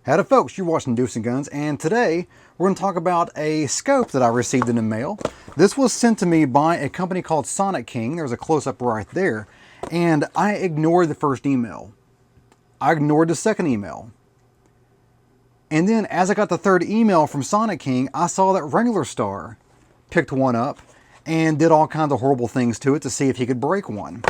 Howdy folks, you're watching Deuce and Guns, and today we're going to talk about a scope that I received in the mail. This was sent to me by a company called Sonic King. There's a close-up right there, and I ignored the first email. I ignored the second email. And then as I got the third email from Sonic King, I saw that Regular Star picked one up and did all kinds of horrible things to it to see if he could break one.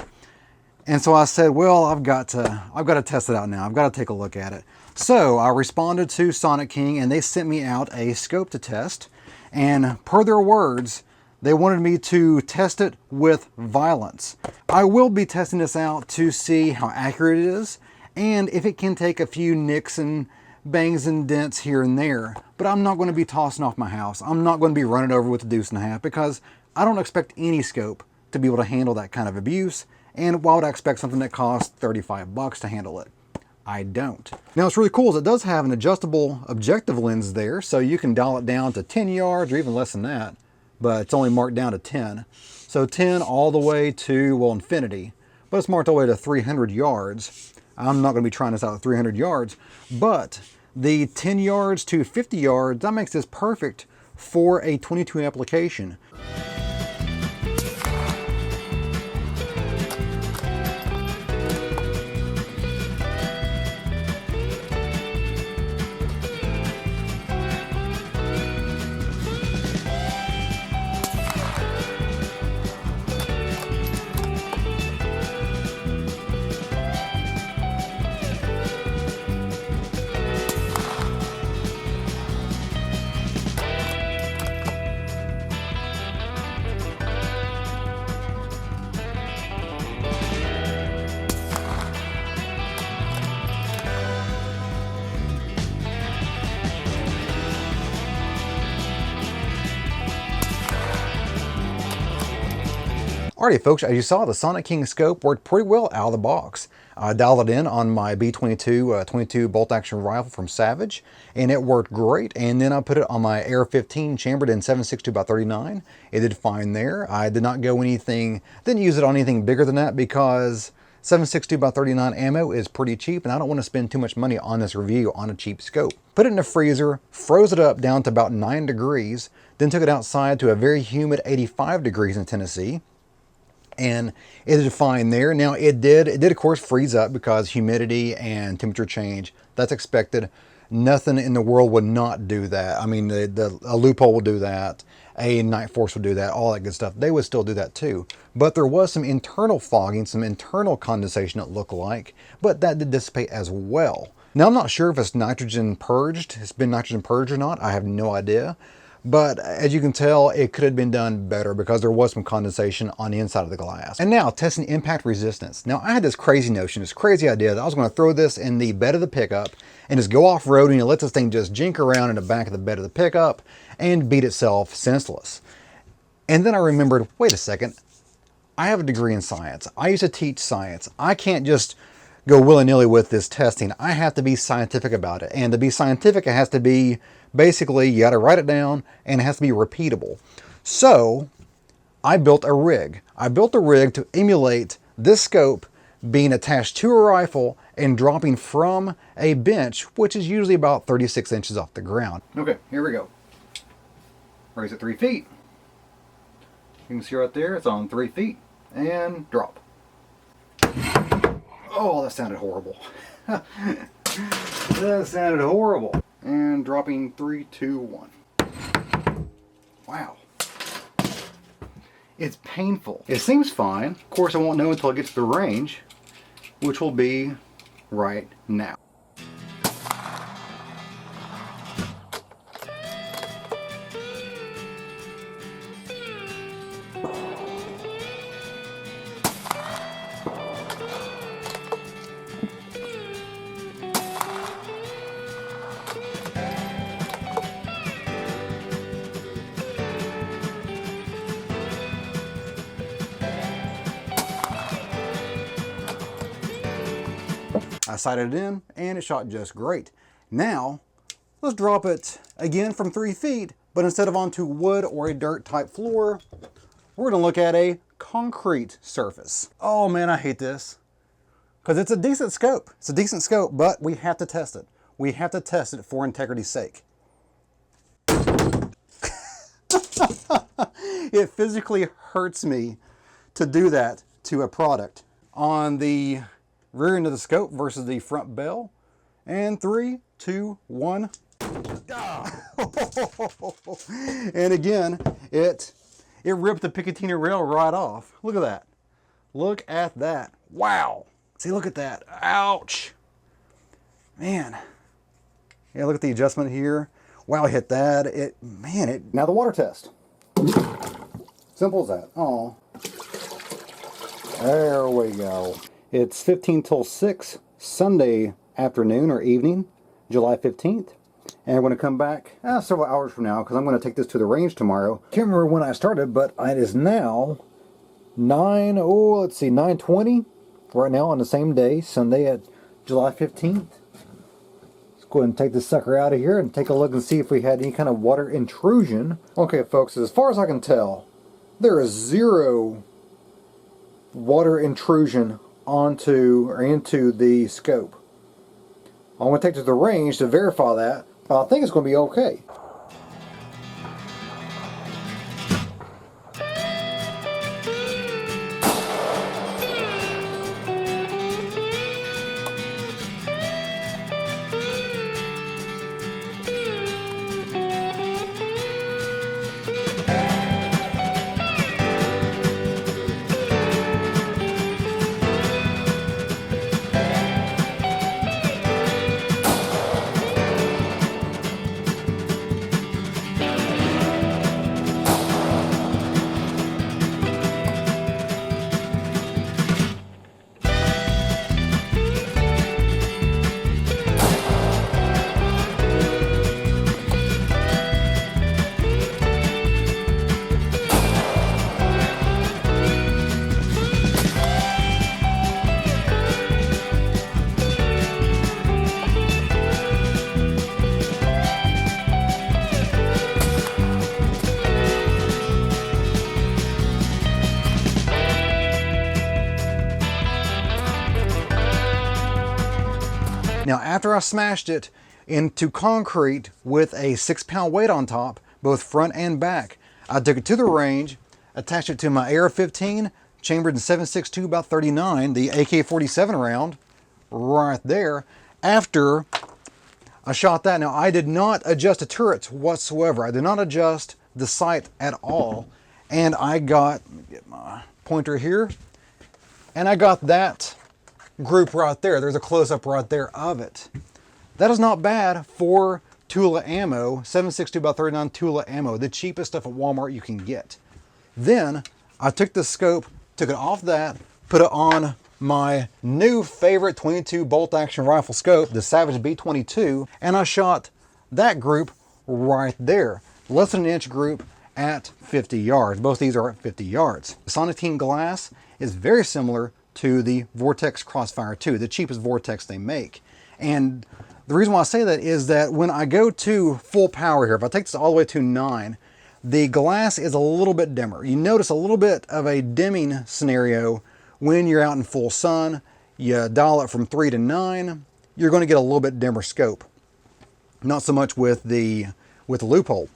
And so I said, well, I've got to test it out now. I've got to take a look at it. So I responded to Sonic King and they sent me out a scope to test. And per their words, they wanted me to test it with violence. I will be testing this out to see how accurate it is and if it can take a few nicks and bangs and dents here and there. But I'm not going to be tossing off my house. I'm not going to be running over with a deuce and a half because I don't expect any scope to be able to handle that kind of abuse. And why would I expect something that costs 35 bucks to handle it? I don't. Now what's really cool is it does have an adjustable objective lens there, so you can dial it down to 10 yards or even less than that, but it's only marked down to 10. So 10 all the way to, well, infinity, but it's marked all the way to 300 yards. I'm not going to be trying this out at 300 yards, but the 10 yards to 50 yards, that makes this perfect for a 22 application. Alrighty folks, as you saw, the Sonic King scope worked pretty well out of the box. I dialed it in on my B22 22 bolt action rifle from Savage, and it worked great. And then I put it on my AR-15 chambered in 7.62x39. It did fine there. I did not go anything, didn't use it on anything bigger than that because 7.62x39 ammo is pretty cheap, and I don't want to spend too much money on this review on a cheap scope. Put it in the freezer, froze it up down to about 9 degrees, then took it outside to a very humid 85 degrees in Tennessee. And it did fine there. Now it did of course freeze up because humidity and temperature change, that's expected. Nothing in the world would not do that. I mean, a loophole will do that, a Night Force will do that, all that good stuff. They would still do that too. But there was some internal fogging, some internal condensation it looked like, but that did dissipate as well. Now I'm not sure if it's nitrogen purged, it's been nitrogen purged or not, I have no idea. But as you can tell, it could have been done better because there was some condensation on the inside of the glass. And now, testing impact resistance. Now, I had this crazy notion, this crazy idea that I was going to throw this in the bed of the pickup and just go off-road and let this thing just jink around in the back of the bed of the pickup and beat itself senseless. And then I remembered, wait a second, I have a degree in science. I used to teach science. I can't just go willy-nilly with this testing. I have to be scientific about it. And to be scientific, it has to be basically, you got to write it down and it has to be repeatable. So I built a rig. I built a rig to emulate this scope being attached to a rifle and dropping from a bench, which is usually about 36 inches off the ground. Okay, here we go. Raise it 3 feet. You can see right there, it's on 3 feet. And drop. Oh, that sounded horrible. That sounded horrible. And dropping 3, 2, 1. Wow. It's painful. It seems fine. Of course, I won't know until I get to the range, which will be right now. I sighted it in and it shot just great. Now, let's drop it again from 3 feet, but instead of onto wood or a dirt type floor, we're gonna look at a concrete surface. Oh man, I hate this. Because it's a decent scope. It's a decent scope, but we have to test it. we have to test it for integrity's sake. It physically hurts me to do that to a product. On the rear end of the scope versus the front bell. And 3, 2, 1. And again, it ripped the Picatinny rail right off. Look at that. Look at that. Wow. See, look at that. Ouch. Man. Yeah, look at the adjustment here. Wow, I hit that. Now the water test. Simple as that. Oh. There we go. It's 15 till 6, Sunday afternoon or evening, July 15th. And we're going to come back several hours from now because I'm going to take this to the range tomorrow. Can't remember when I started, but it is now 9:20 right now on the same day, Sunday at July 15th. Let's go ahead and take this sucker out of here and take a look and see if we had any kind of water intrusion. Okay, folks, as far as I can tell, there is zero water intrusion onto or into the scope. I'm going to take it to the range to verify that, but I think it's going to be okay. Now, after I smashed it into concrete with a 6-pound weight on top, both front and back, I took it to the range, attached it to my AR-15, chambered in 7.62 about 39, the AK-47 round, right there. After I shot that, now I did not adjust the turrets whatsoever. I did not adjust the sight at all. And I got, let me get my pointer here, and I got that group right there. There's a close-up right there of it. That is not bad for Tula ammo, 7.62 by 39 Tula ammo, the cheapest stuff at Walmart you can get. Then I took the scope, took it off that, put it on my new favorite 22 bolt action rifle scope, the Savage B22, and I shot that group right there. Less than an inch group at 50 yards. Both these are at 50 yards. The Sonic Team glass is very similar to the Vortex Crossfire 2, the cheapest Vortex they make. And the reason why I say that is that when I go to full power here, if I take this all the way to 9, the glass is a little bit dimmer. You notice a little bit of a dimming scenario when you're out in full sun. You dial it from 3 to 9, you're going to get a little bit dimmer scope. Not so much with the loophole.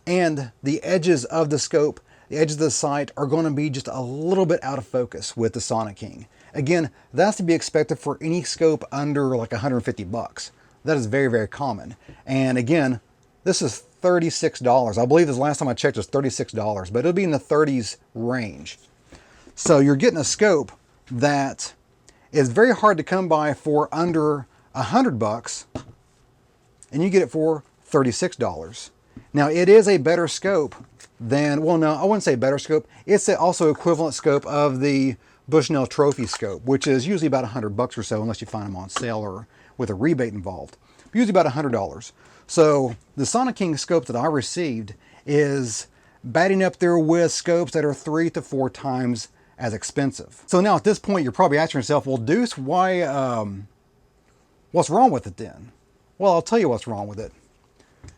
And the edges of the scope, the edges of the sight are going to be just a little bit out of focus with the Sonic King. Again, that's to be expected for any scope under like 150 bucks. That is very, very common. And again, this is $36. I believe this last time I checked was $36, but it'll be in the 30s range. So you're getting a scope that is very hard to come by for under 100 bucks, and you get it for $36. Now, it is a better scope than, well, no, I wouldn't say better scope. It's also equivalent scope of the Bushnell Trophy scope, which is usually about 100 bucks or so, unless you find them on sale or with a rebate involved. Usually about $100. So the Sonic King scope that I received is batting up there with scopes that are 3 to 4 times as expensive. So now at this point, you're probably asking yourself, well, Deuce, why, what's wrong with it then? Well, I'll tell you what's wrong with it.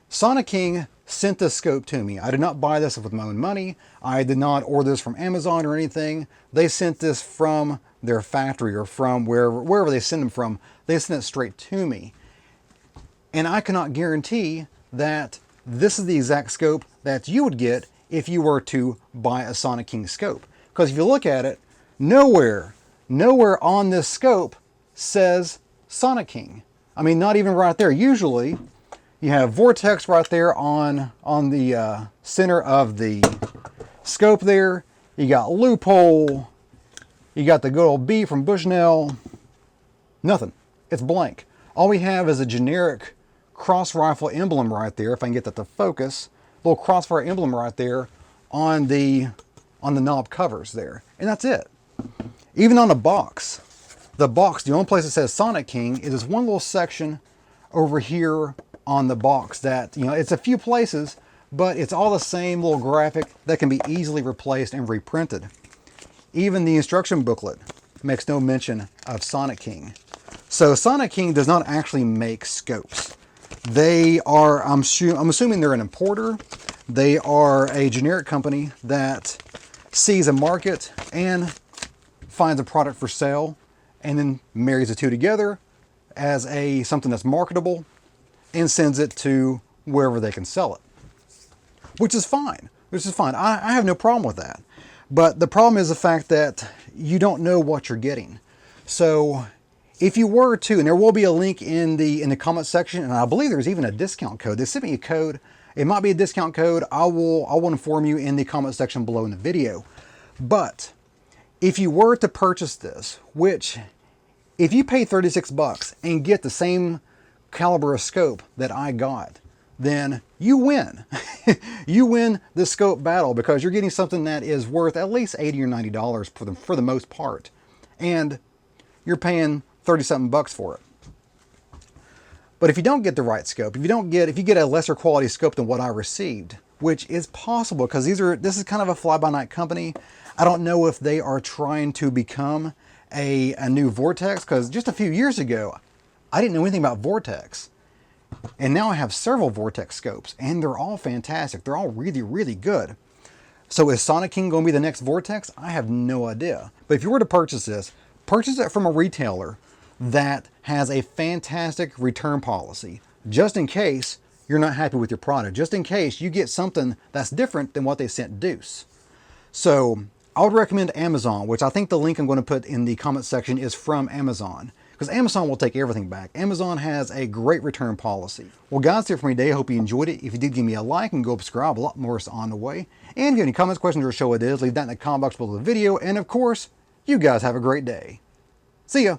Sonic King sent this scope to me. I did not buy this with my own money. I did not order this from Amazon or anything. They sent this from their factory or from wherever they send them from. They sent it straight to me. And I cannot guarantee that this is the exact scope that you would get if you were to buy a Sonic King scope. Because if you look at it, nowhere on this scope says Sonic King. I mean, not even right there. Usually, you have Vortex right there on the center of the scope there. You got Loophole. You got the good old B from Bushnell. Nothing. It's blank. All we have is a generic cross rifle emblem right there, if I can get that to focus. Little crossfire emblem right there on the knob covers there. And that's it. Even on the box, the only place that says Sonic King is this one little section over here on the box that, you know, it's a few places, but it's all the same little graphic that can be easily replaced and reprinted. Even the instruction booklet makes no mention of Sonic King. So Sonic King does not actually make scopes. They are, I'm assuming they're an importer. They are a generic company that sees a market and finds a product for sale and then marries the two together as something that's marketable and sends it to wherever they can sell it. Which is fine. I have no problem with that. But the problem is the fact that you don't know what you're getting. So if you were to, and there will be a link in the comment section, and I believe there's even a discount code. They sent me a code. It might be a discount code. I will inform you in the comment section below in the video. But if you were to purchase this, which if you pay 36 bucks and get the same caliber of scope that I got, then you win. You win the scope battle because you're getting something that is worth at least $80 or $90 for the most part. And you're paying 30-something bucks for it. But if you don't get the right scope, if you get a lesser quality scope than what I received, which is possible because this is kind of a fly-by-night company. I don't know if they are trying to become a new Vortex, because just a few years ago, I didn't know anything about Vortex. And now I have several Vortex scopes, and they're all fantastic. They're all really, really good. So is Sonic King going to be the next Vortex? I have no idea. But if you were to purchase this, purchase it from a retailer that has a fantastic return policy, just in case you're not happy with your product, just in case you get something that's different than what they sent Deuce. So I would recommend Amazon, which I think the link I'm going to put in the comment section is from Amazon, because Amazon will take everything back. Amazon has a great return policy. Well guys, that's it for me today. I hope you enjoyed it. If you did, give me a like and go subscribe. A lot more is on the way. And if you have any comments, questions, or show ideas, leave that in the comment box below the video. And of course, you guys have a great day. See ya.